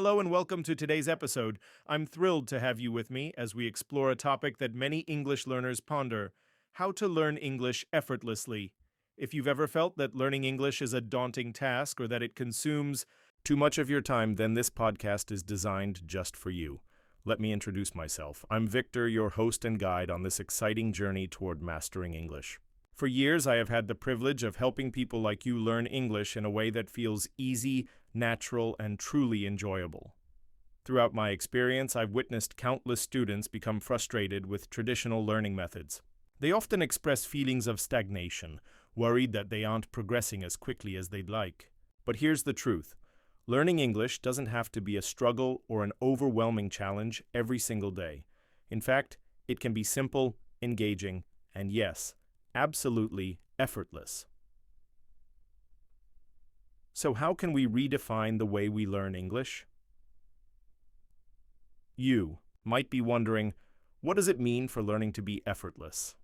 Hello and welcome to today's episode. I'm thrilled to have you with me as we explore a topic that many English learners ponder: how to learn English effortlessly. If you've ever felt that learning English is a daunting task or that it consumes too much of your time, then this podcast is designed just for you. Let me introduce myself. I'm Victor, your host and guide on this exciting journey toward mastering English. For years, I have had the privilege of helping people like you learn English in a way that feels easy, natural, and truly enjoyable. Throughout my experience, I've witnessed countless students become frustrated with traditional learning methods. They often express feelings of stagnation, worried that they aren't progressing as quickly as they'd like. But here's the truth. Learning English doesn't have to be a struggle or an overwhelming challenge every single day. In fact, it can be simple, engaging, and yes, absolutely effortless. So how can we redefine the way we learn English? You might be wondering, what does it mean for learning to be effortless?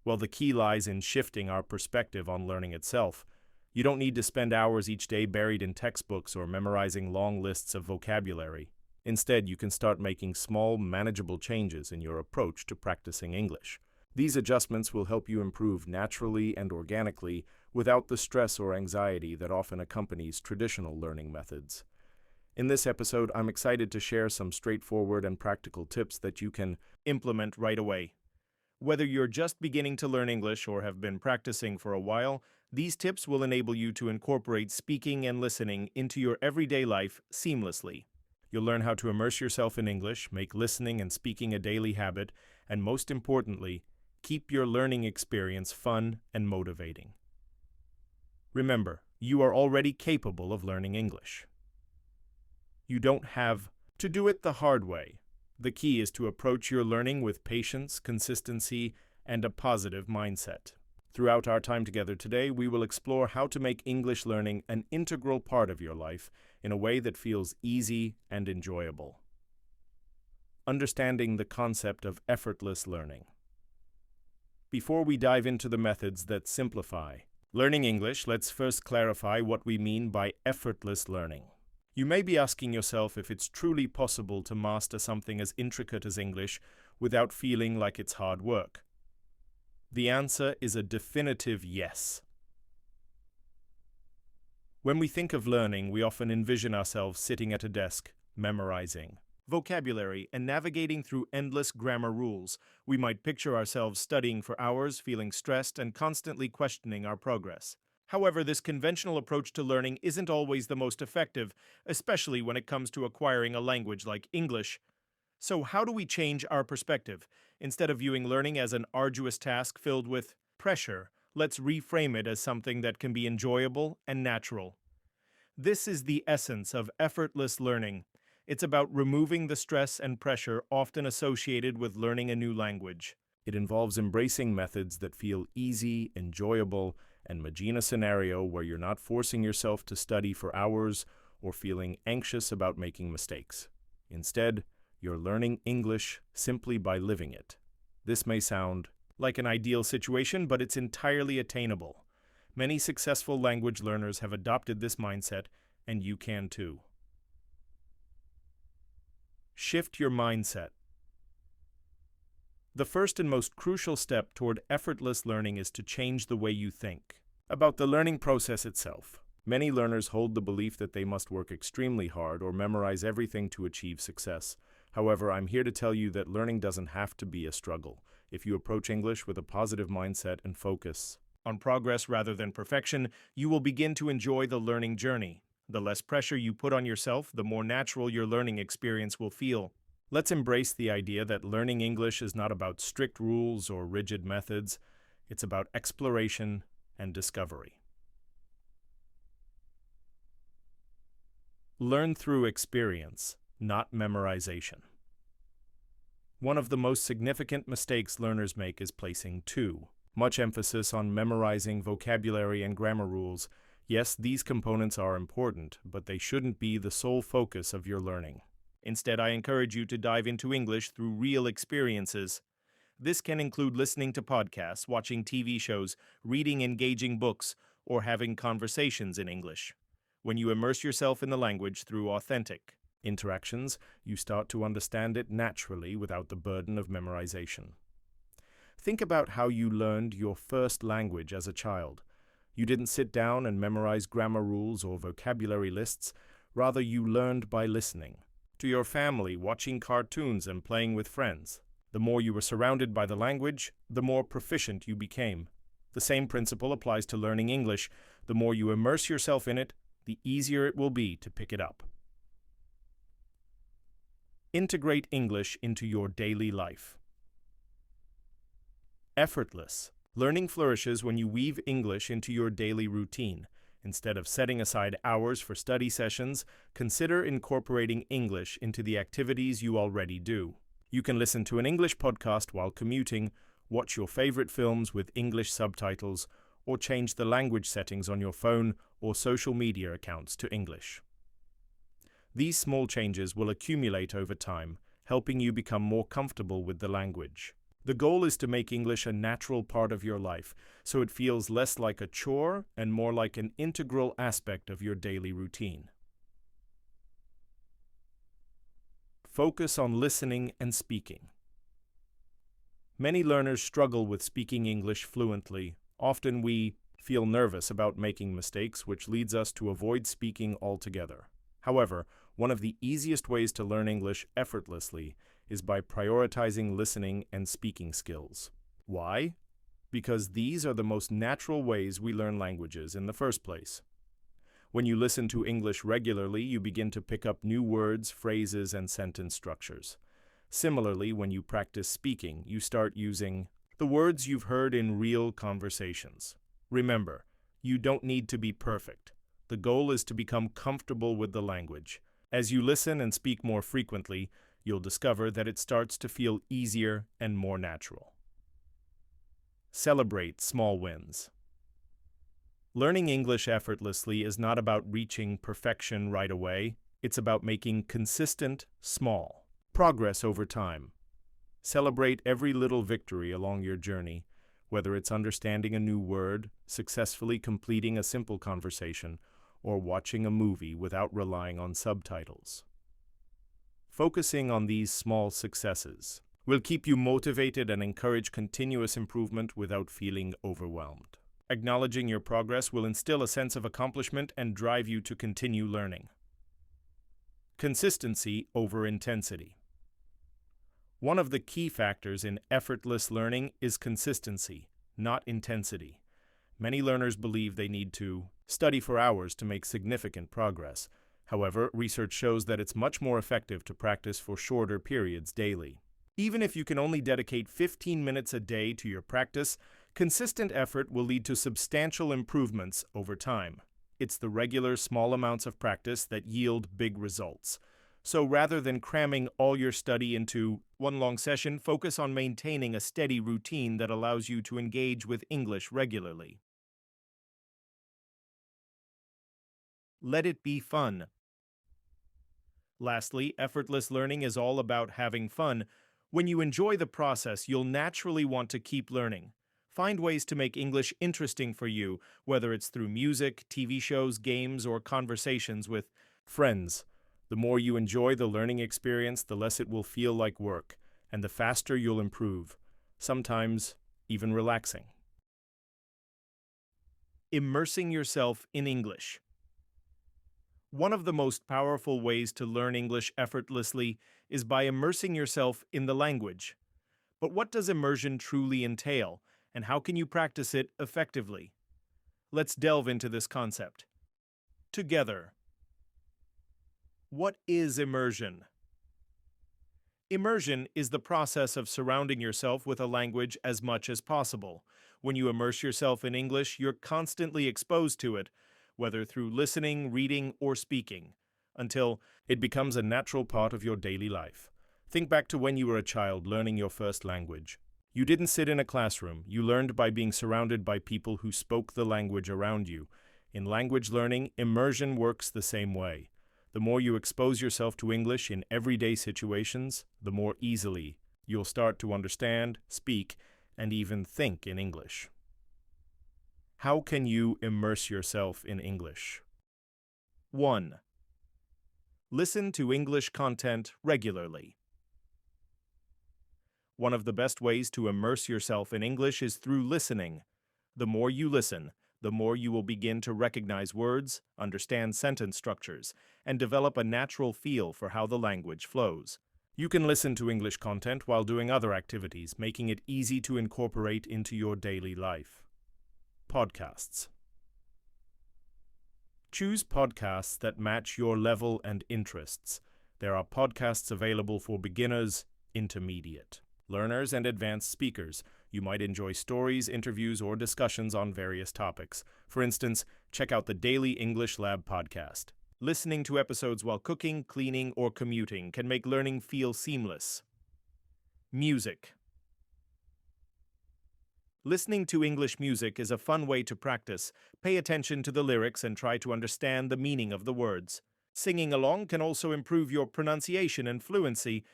Well, the key lies in shifting our perspective on learning itself. You don't need to spend hours each day buried in textbooks or memorizing long lists of vocabulary. Instead, you can start making small, manageable changes in your approach to practicing English. These adjustments will help you improve naturally and organically without the stress or anxiety that often accompanies traditional learning methods. In this episode, I'm excited to share some straightforward and practical tips that you can implement right away. Whether you're just beginning to learn English or have been practicing for a while, these tips will enable you to incorporate speaking and listening into your everyday life seamlessly. You'll learn how to immerse yourself in English, make listening and speaking a daily habit, and most importantly, keep your learning experience fun and motivating. Remember, you are already capable of learning English. You don't have to do it the hard way. The key is to approach your learning with patience, consistency, and a positive mindset. Throughout our time together today, we will explore how to make English learning an integral part of your life in a way that feels easy and enjoyable. Understanding the concept of effortless learning. Before we dive into the methods that simplify learning English, let's first clarify what we mean by effortless learning. You may be asking yourself if it's truly possible to master something as intricate as English without feeling like it's hard work. The answer is a definitive yes. When we think of learning, we often envision ourselves sitting at a desk, memorizing vocabulary and navigating through endless grammar rules. We might picture ourselves studying for hours, feeling stressed, and constantly questioning our progress. However, this conventional approach to learning isn't always the most effective, especially when it comes to acquiring a language like English. So how do we change our perspective? Instead of viewing learning as an arduous task filled with pressure, let's reframe it as something that can be enjoyable and natural. This is the essence of effortless learning. It's about removing the stress and pressure often associated with learning a new language. It involves embracing methods that feel easy, enjoyable, and imagine a scenario where you're not forcing yourself to study for hours or feeling anxious about making mistakes. Instead, you're learning English simply by living it. This may sound like an ideal situation, but it's entirely attainable. Many successful language learners have adopted this mindset, and you can too. Shift your mindset. The first and most crucial step toward effortless learning is to change the way you think about the learning process itself. Many learners hold the belief that they must work extremely hard or memorize everything to achieve success. However, I'm here to tell you that learning doesn't have to be a struggle if you approach English with a positive mindset and focus on progress rather than perfection. You will begin to enjoy the learning journey. The less pressure you put on yourself, the more natural your learning experience will feel. Let's embrace the idea that learning English is not about strict rules or rigid methods. It's about exploration and discovery. Learn through experience, not memorization. One of the most significant mistakes learners make is placing too much emphasis on memorizing vocabulary and grammar rules. Yes, these components are important, but they shouldn't be the sole focus of your learning. Instead, I encourage you to dive into English through real experiences. This can include listening to podcasts, watching TV shows, reading engaging books, or having conversations in English. When you immerse yourself in the language through authentic, interactions, you start to understand it naturally without the burden of memorization. Think about how you learned your first language as a child. You didn't sit down and memorize grammar rules or vocabulary lists, rather you learned by listening to your family, watching cartoons and playing with friends. The more you were surrounded by the language, the more proficient you became. The same principle applies to learning English. The more you immerse yourself in it, the easier it will be to pick it up. Integrate English into your daily life. Effortless. Learning flourishes when you weave English into your daily routine. Instead of setting aside hours for study sessions, consider incorporating English into the activities you already do. You can listen to an English podcast while commuting, watch your favorite films with English subtitles, or change the language settings on your phone or social media accounts to English. These small changes will accumulate over time, helping you become more comfortable with the language. The goal is to make English a natural part of your life, so it feels less like a chore and more like an integral aspect of your daily routine. Focus on listening and speaking. Many learners struggle with speaking English fluently. Often we feel nervous about making mistakes, which leads us to avoid speaking altogether. However, one of the easiest ways to learn English effortlessly is by prioritizing listening and speaking skills. Why? Because these are the most natural ways we learn languages in the first place. When you listen to English regularly, you begin to pick up new words, phrases, and sentence structures. Similarly, when you practice speaking, you start using the words you've heard in real conversations. Remember, you don't need to be perfect. The goal is to become comfortable with the language. As you listen and speak more frequently, you'll discover that it starts to feel easier and more natural. Celebrate small wins. Learning English effortlessly is not about reaching perfection right away. It's about making consistent, small progress over time. Celebrate every little victory along your journey, whether it's understanding a new word, successfully completing a simple conversation, or watching a movie without relying on subtitles. Focusing on these small successes will keep you motivated and encourage continuous improvement without feeling overwhelmed. Acknowledging your progress will instill a sense of accomplishment and drive you to continue learning. Consistency over intensity. One of the key factors in effortless learning is consistency, not intensity. Many learners believe they need to study for hours to make significant progress. However, research shows that it's much more effective to practice for shorter periods daily. Even if you can only dedicate 15 minutes a day to your practice, consistent effort will lead to substantial improvements over time. It's the regular small amounts of practice that yield big results. So rather than cramming all your study into one long session, focus on maintaining a steady routine that allows you to engage with English regularly. Let it be fun. Lastly, effortless learning is all about having fun. When you enjoy the process, you'll naturally want to keep learning. Find ways to make English interesting for you, whether it's through music, TV shows, games, or conversations with friends. The more you enjoy the learning experience, the less it will feel like work, and the faster you'll improve, sometimes even relaxing. Immersing yourself in English. One of the most powerful ways to learn English effortlessly is by immersing yourself in the language. But what does immersion truly entail, and how can you practice it effectively? Let's delve into this concept together. What is immersion? Immersion is the process of surrounding yourself with a language as much as possible. When you immerse yourself in English, you're constantly exposed to it, whether through listening, reading, or speaking, until it becomes a natural part of your daily life. Think back to when you were a child learning your first language. You didn't sit in a classroom. You learned by being surrounded by people who spoke the language around you. In language learning, immersion works the same way. The more you expose yourself to English in everyday situations, the more easily you'll start to understand, speak, and even think in English. How can you immerse yourself in English? 1. Listen to English content regularly. One of the best ways to immerse yourself in English is through listening. The more you listen, the more you will begin to recognize words, understand sentence structures, and develop a natural feel for how the language flows. You can listen to English content while doing other activities, making it easy to incorporate into your daily life. Podcasts. Choose podcasts that match your level and interests. There are podcasts available for beginners, intermediate, learners, and advanced speakers. You might enjoy stories, interviews, or discussions on various topics. For instance, check out the Daily English Lab podcast. Listening to episodes while cooking, cleaning, or commuting can make learning feel seamless. Music. Listening to English music is a fun way to practice. Pay attention to the lyrics and try to understand the meaning of the words. Singing along can also improve your pronunciation and fluency.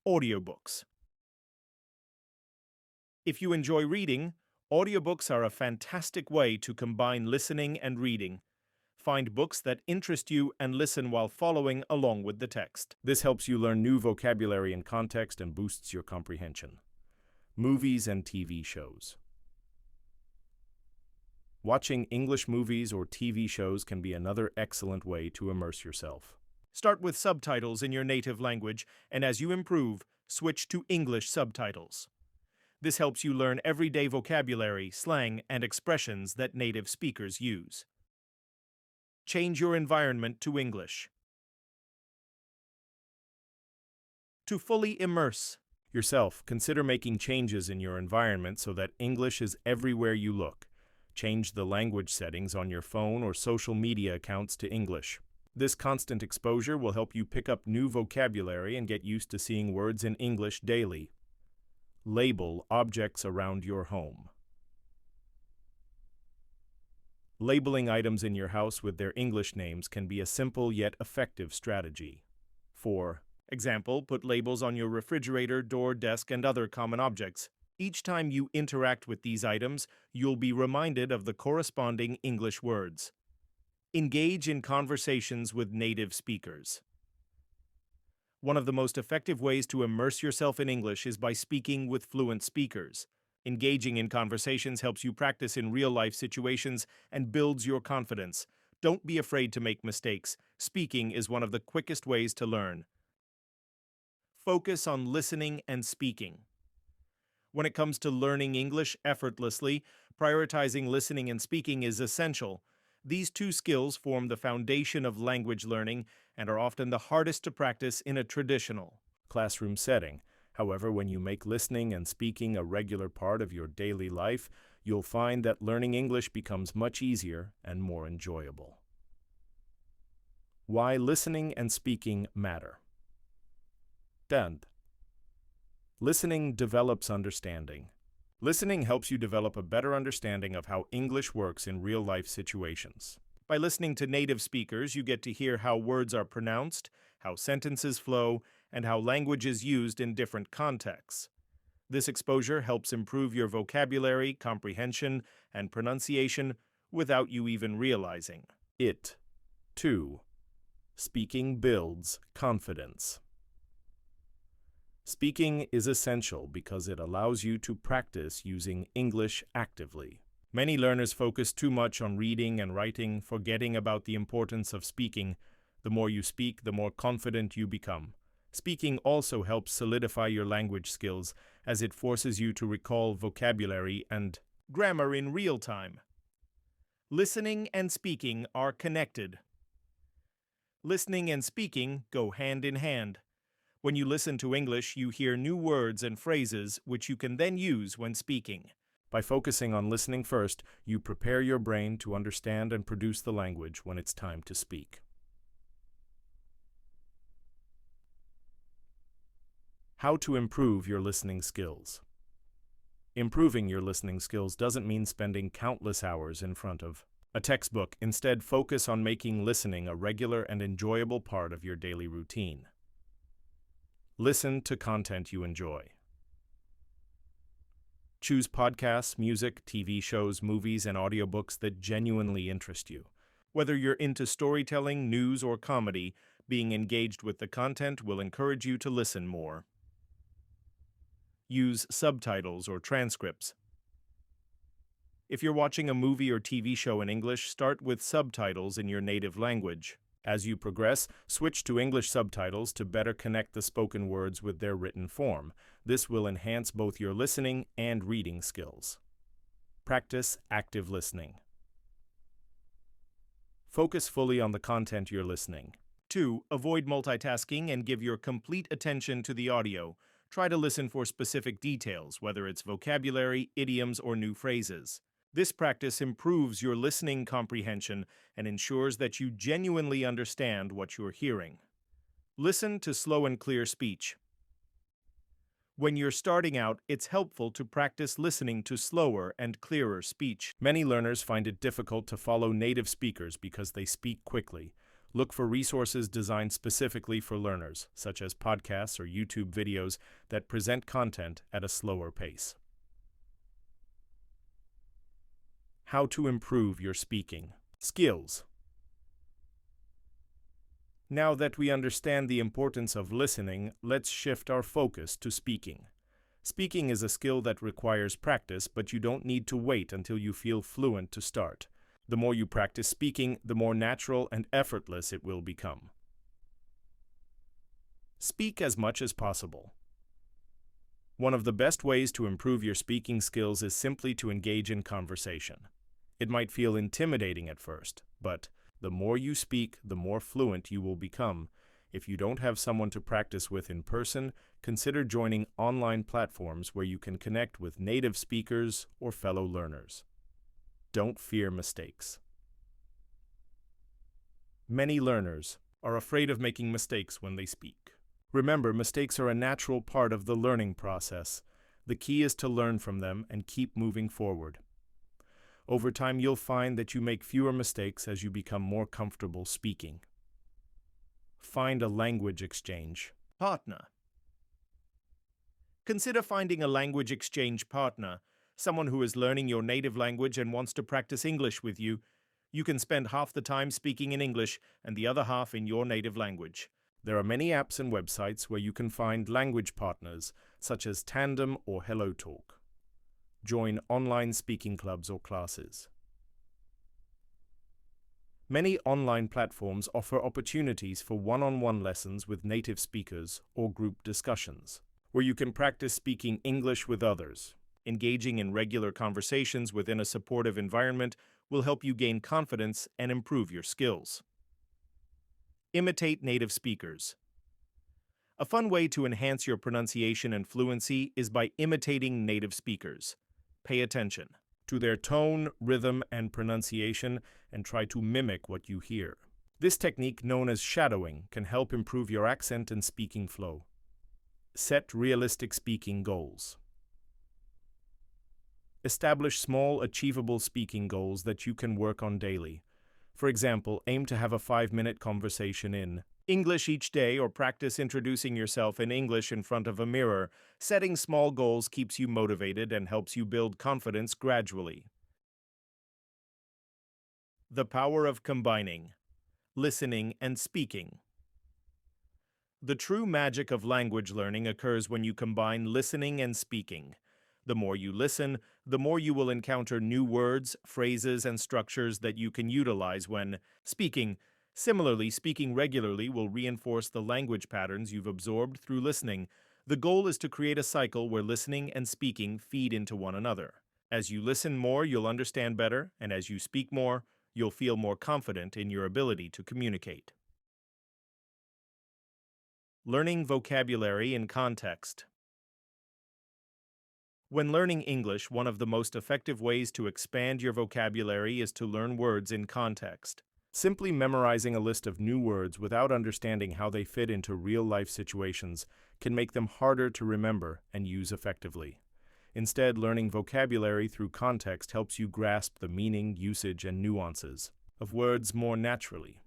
Audiobooks. If you enjoy reading, audiobooks are a fantastic way to combine listening and reading. Find books that interest you and listen while following along with the text. This helps you learn new vocabulary and context and boosts your comprehension. Movies and TV shows. Watching English movies or TV shows can be another excellent way to immerse yourself. Start with subtitles in your native language, and as you improve, switch to English subtitles. This helps you learn everyday vocabulary, slang, and expressions that native speakers use. Change your environment to English. To fully immerse yourself, consider making changes in your environment so that English is everywhere you look. Change the language settings on your phone or social media accounts to English. This constant exposure will help you pick up new vocabulary and get used to seeing words in English daily. Label objects around your home. Labeling items in your house with their English names can be a simple yet effective strategy. For example, put labels on your refrigerator, door, desk, and other common objects. Each time you interact with these items, you'll be reminded of the corresponding English words. Engage in conversations with native speakers. One of the most effective ways to immerse yourself in English is by speaking with fluent speakers. Engaging in conversations helps you practice in real-life situations and builds your confidence. Don't be afraid to make mistakes. Speaking is one of the quickest ways to learn. Focus on listening and speaking. When it comes to learning English effortlessly, prioritizing listening and speaking is essential. These two skills form the foundation of language learning and are often the hardest to practice in a traditional classroom setting. However, when you make listening and speaking a regular part of your daily life, you'll find that learning English becomes much easier and more enjoyable. Why listening and speaking matter. Listening develops understanding. Listening helps you develop a better understanding of how English works in real-life situations. By listening to native speakers, you get to hear how words are pronounced, how sentences flow, and how language is used in different contexts. This exposure helps improve your vocabulary, comprehension, and pronunciation without you even realizing it. 2. Speaking builds confidence. Speaking is essential because it allows you to practice using English actively. Many learners focus too much on reading and writing, forgetting about the importance of speaking. The more you speak, the more confident you become. Speaking also helps solidify your language skills, as it forces you to recall vocabulary and grammar in real time. Listening and speaking are connected. Listening and speaking go hand in hand. When you listen to English, you hear new words and phrases which you can then use when speaking. By focusing on listening first, you prepare your brain to understand and produce the language when it's time to speak. How to improve your listening skills. Improving your listening skills doesn't mean spending countless hours in front of a textbook. Instead, focus on making listening a regular and enjoyable part of your daily routine. Listen to content you enjoy. Choose podcasts, music, TV shows, movies, and audiobooks that genuinely interest you. Whether you're into storytelling, news, or comedy, Being engaged with the content will encourage you to listen more. Use subtitles or transcripts. If you're watching a movie or TV show in English, start with subtitles in your native language. As you progress, switch to English subtitles to better connect the spoken words with their written form. This will enhance both your listening and reading skills. Practice active listening. Focus fully on the content you're listening. 2. Avoid multitasking and give your complete attention to the audio. Try to listen for specific details, whether it's vocabulary, idioms, or new phrases. This practice improves your listening comprehension and ensures that you genuinely understand what you're hearing. Listen to slow and clear speech. When you're starting out, it's helpful to practice listening to slower and clearer speech. Many learners find it difficult to follow native speakers because they speak quickly. Look for resources designed specifically for learners, such as podcasts or YouTube videos that present content at a slower pace. How to improve your speaking skills. Now that we understand the importance of listening, let's shift our focus to speaking. Speaking is a skill that requires practice, but you don't need to wait until you feel fluent to start. The more you practice speaking, the more natural and effortless it will become. Speak as much as possible. One of the best ways to improve your speaking skills is simply to engage in conversation. It might feel intimidating at first, but the more you speak, the more fluent you will become. If you don't have someone to practice with in person, consider joining online platforms where you can connect with native speakers or fellow learners. Don't fear mistakes. Many learners are afraid of making mistakes when they speak. Remember, mistakes are a natural part of the learning process. The key is to learn from them and keep moving forward. Over time, you'll find that you make fewer mistakes as you become more comfortable speaking. Find a language exchange partner. Consider finding a language exchange partner, someone who is learning your native language and wants to practice English with you. You can spend half the time speaking in English and the other half in your native language. There are many apps and websites where you can find language partners, such as Tandem or HelloTalk. Join online speaking clubs or classes. Many online platforms offer opportunities for one-on-one lessons with native speakers or group discussions, where you can practice speaking English with others. Engaging in regular conversations within a supportive environment will help you gain confidence and improve your skills. Imitate native speakers. A fun way to enhance your pronunciation and fluency is by imitating native speakers. Pay attention to their tone, rhythm, and pronunciation, and try to mimic what you hear. This technique, known as shadowing, can help improve your accent and speaking flow. Set realistic speaking goals. Establish small, achievable speaking goals that you can work on daily. For example, aim to have a 5-minute conversation in English each day, or practice introducing yourself in English in front of a mirror. Setting small goals keeps you motivated and helps you build confidence gradually. The power of combining listening and speaking. The true magic of language learning occurs when you combine listening and speaking. The more you listen, the more you will encounter new words, phrases, and structures that you can utilize when speaking. Similarly, speaking regularly will reinforce the language patterns you've absorbed through listening. The goal is to create a cycle where listening and speaking feed into one another. As you listen more, you'll understand better, and as you speak more, you'll feel more confident in your ability to communicate. Learning vocabulary in context. When learning English, one of the most effective ways to expand your vocabulary is to learn words in context. Simply memorizing a list of new words without understanding how they fit into real-life situations can make them harder to remember and use effectively. Instead, learning vocabulary through context helps you grasp the meaning, usage, and nuances of words more naturally.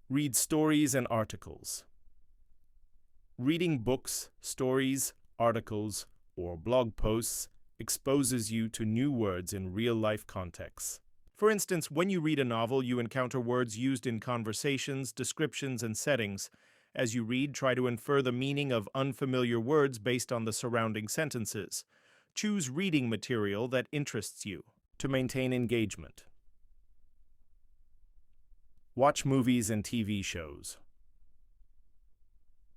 Read stories and articles. Reading books, stories, articles, or blog posts exposes you to new words in real-life contexts. For instance, when you read a novel, you encounter words used in conversations, descriptions, and settings. As you read, try to infer the meaning of unfamiliar words based on the surrounding sentences. Choose reading material that interests you to maintain engagement. Watch movies and TV shows.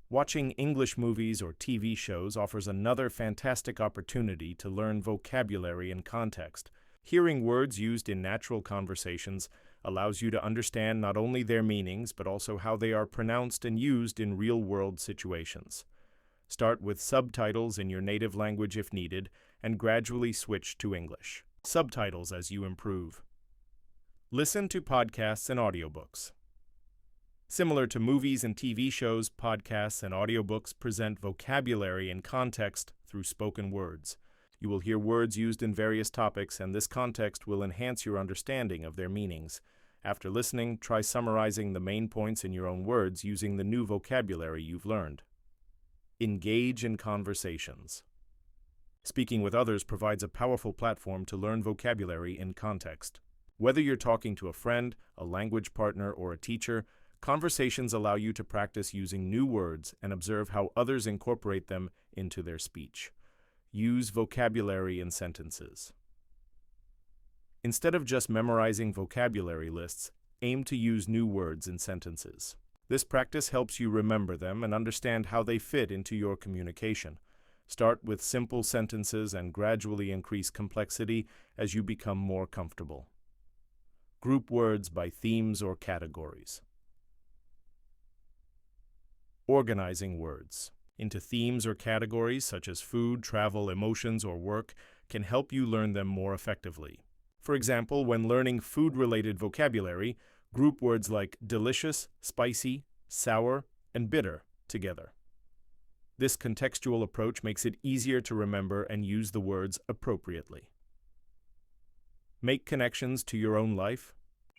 Watching English movies or TV shows offers another fantastic opportunity to learn vocabulary and context. Hearing words used in natural conversations allows you to understand not only their meanings, but also how they are pronounced and used in real-world situations. Start with subtitles in your native language if needed, and gradually switch to English. Subtitles as you improve. Listen to podcasts and audiobooks. Similar to movies and TV shows, podcasts and audiobooks present vocabulary and context through spoken words. You will hear words used in various topics, and this context will enhance your understanding of their meanings. After listening, try summarizing the main points in your own words using the new vocabulary you've learned. Engage in conversations. Speaking with others provides a powerful platform to learn vocabulary in context. Whether you're talking to a friend, a language partner, or a teacher, conversations allow you to practice using new words and observe how others incorporate them into their speech. Use vocabulary in sentences. Instead of just memorizing vocabulary lists, aim to use new words in sentences. This practice helps you remember them and understand how they fit into your communication. Start with simple sentences and gradually increase complexity as you become more comfortable. Group words by themes or categories. Organizing words into themes or categories such as food, travel, emotions, or work can help you learn them more effectively. For example, when learning food-related vocabulary, group words like delicious, spicy, sour, and bitter together. This contextual approach makes it easier to remember and use the words appropriately. Make connections to your own life.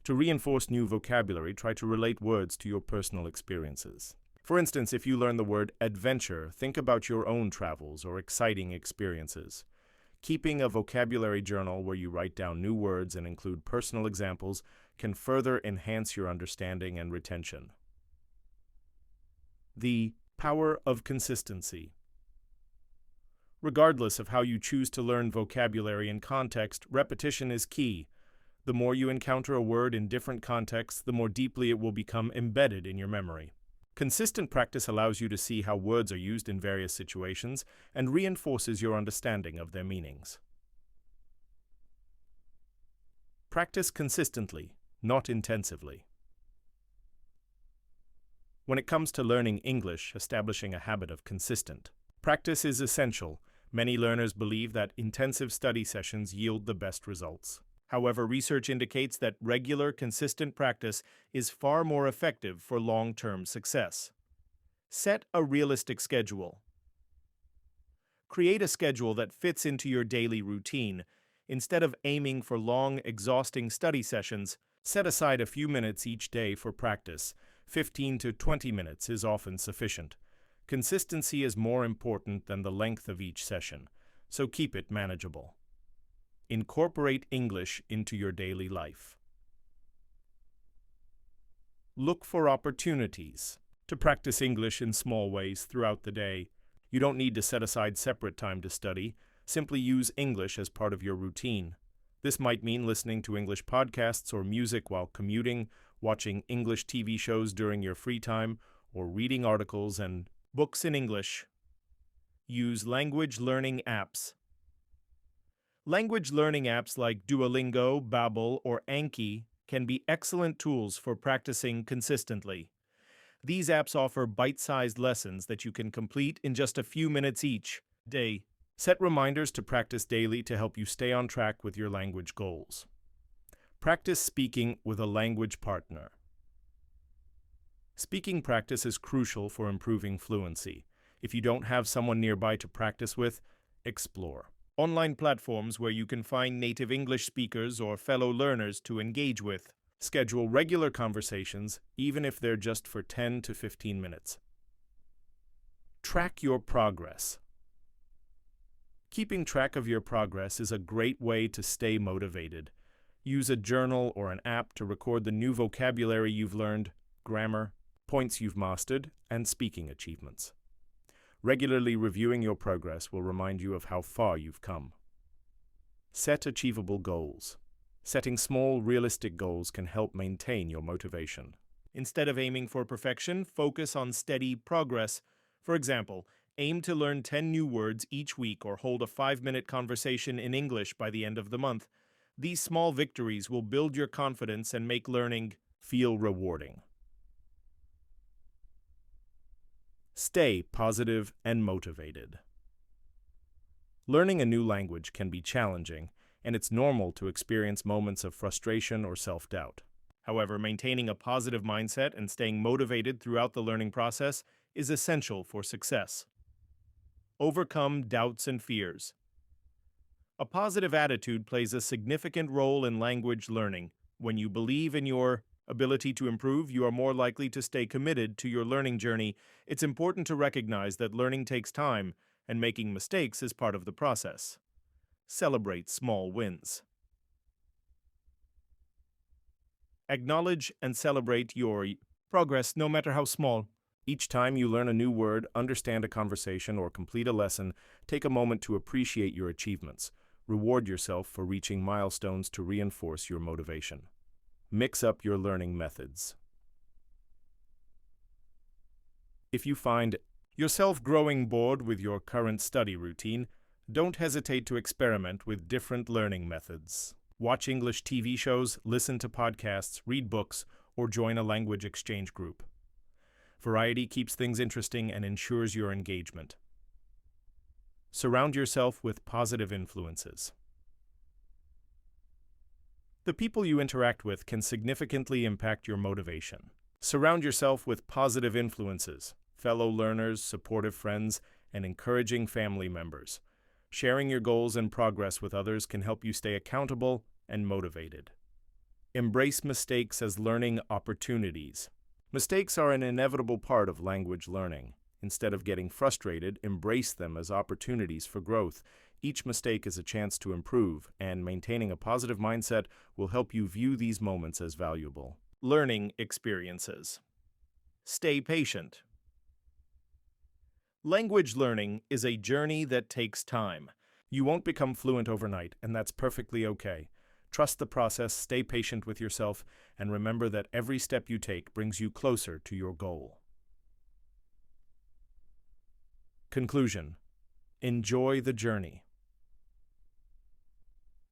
To reinforce new vocabulary, try to relate words to your personal experiences. For instance, if you learn the word adventure, think about your own travels or exciting experiences. Keeping a vocabulary journal where you write down new words and include personal examples can further enhance your understanding and retention. The power of consistency. Regardless of how you choose to learn vocabulary and context, repetition is key. The more you encounter a word in different contexts, the more deeply it will become embedded in your memory. Consistent practice allows you to see how words are used in various situations and reinforces your understanding of their meanings. Practice consistently, not intensively. When it comes to learning English, establishing a habit of consistent practice is essential. Many learners believe that intensive study sessions yield the best results. However, research indicates that regular, consistent practice is far more effective for long-term success. Set a realistic schedule. Create a schedule that fits into your daily routine. Instead of aiming for long, exhausting study sessions, set aside a few minutes each day for practice. 15 to 20 minutes is often sufficient. Consistency is more important than the length of each session, so keep it manageable. Incorporate English into your daily life. Look for opportunities to practice English in small ways throughout the day. You don't need to set aside separate time to study. Simply use English as part of your routine. This might mean listening to English podcasts or music while commuting, watching English TV shows during your free time, or reading articles and books in English. Use language learning apps. Language learning apps like Duolingo, Babbel, or Anki can be excellent tools for practicing consistently. These apps offer bite-sized lessons that you can complete in just a few minutes each day. Set reminders to practice daily to help you stay on track with your language goals. Practice speaking with a language partner. Speaking practice is crucial for improving fluency. If you don't have someone nearby to practice with, explore online platforms where you can find native English speakers or fellow learners to engage with. Schedule regular conversations, even if they're just for 10 to 15 minutes. Track your progress. Keeping track of your progress is a great way to stay motivated. Use a journal or an app to record the new vocabulary you've learned, grammar, points you've mastered, and speaking achievements. Regularly reviewing your progress will remind you of how far you've come. Set achievable goals. Setting small, realistic goals can help maintain your motivation. Instead of aiming for perfection, focus on steady progress. For example, aim to learn 10 new words each week or hold a 5-minute conversation in English by the end of the month. These small victories will build your confidence and make learning feel rewarding. Stay positive and motivated. Learning a new language can be challenging, and it's normal to experience moments of frustration or self-doubt. However, maintaining a positive mindset and staying motivated throughout the learning process is essential for success. Overcome doubts and fears. A positive attitude plays a significant role in language learning. When you believe in your ability to improve, you are more likely to stay committed to your learning journey. It's important to recognize that learning takes time, and making mistakes is part of the process. Celebrate small wins. Acknowledge and celebrate your progress, no matter how small. Each time you learn a new word, understand a conversation, or complete a lesson, take a moment to appreciate your achievements. Reward yourself for reaching milestones to reinforce your motivation. Mix up your learning methods. If you find yourself growing bored with your current study routine, don't hesitate to experiment with different learning methods. Watch English TV shows, listen to podcasts, read books, or join a language exchange group. Variety keeps things interesting and ensures your engagement. Surround yourself with positive influences. The people you interact with can significantly impact your motivation. Surround yourself with positive influences, fellow learners, supportive friends, and encouraging family members. Sharing your goals and progress with others can help you stay accountable and motivated. Embrace mistakes as learning opportunities. Mistakes are an inevitable part of language learning. Instead of getting frustrated, embrace them as opportunities for growth. Each mistake is a chance to improve, and maintaining a positive mindset will help you view these moments as valuable. Learning experiences. Stay patient. Language learning is a journey that takes time. You won't become fluent overnight, and that's perfectly okay. Trust the process, stay patient with yourself, and remember that every step you take brings you closer to your goal. Conclusion. Enjoy the journey.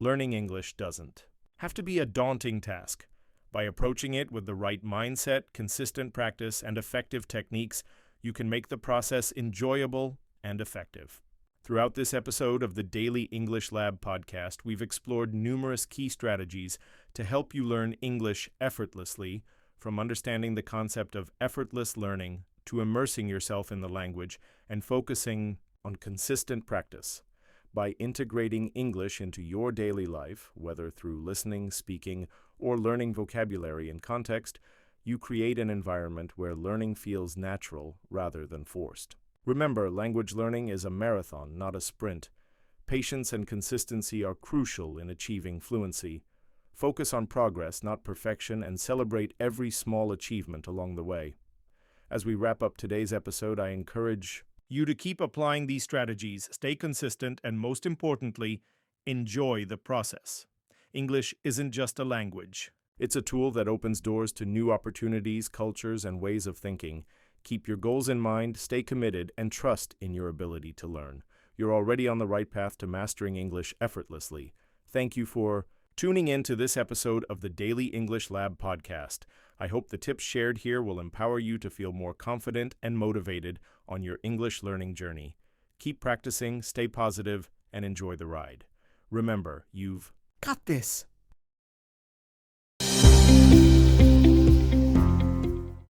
Learning English doesn't have to be a daunting task. By approaching it with the right mindset, consistent practice, and effective techniques, you can make the process enjoyable and effective. Throughout this episode of the Daily English Lab podcast, we've explored numerous key strategies to help you learn English effortlessly, from understanding the concept of effortless learning to immersing yourself in the language and focusing on consistent practice. By integrating English into your daily life, whether through listening, speaking, or learning vocabulary in context, you create an environment where learning feels natural rather than forced. Remember, language learning is a marathon, not a sprint. Patience and consistency are crucial in achieving fluency. Focus on progress, not perfection, and celebrate every small achievement along the way. As we wrap up today's episode, I encourage you to keep applying these strategies, stay consistent, and most importantly, enjoy the process. English isn't just a language. It's a tool that opens doors to new opportunities, cultures, and ways of thinking. Keep your goals in mind, stay committed, and trust in your ability to learn. You're already on the right path to mastering English effortlessly. Thank you for tuning in to this episode of the Daily English Lab podcast. I hope the tips shared here will empower you to feel more confident and motivated on your English learning journey. Keep practicing, stay positive, and enjoy the ride. Remember, you've got this.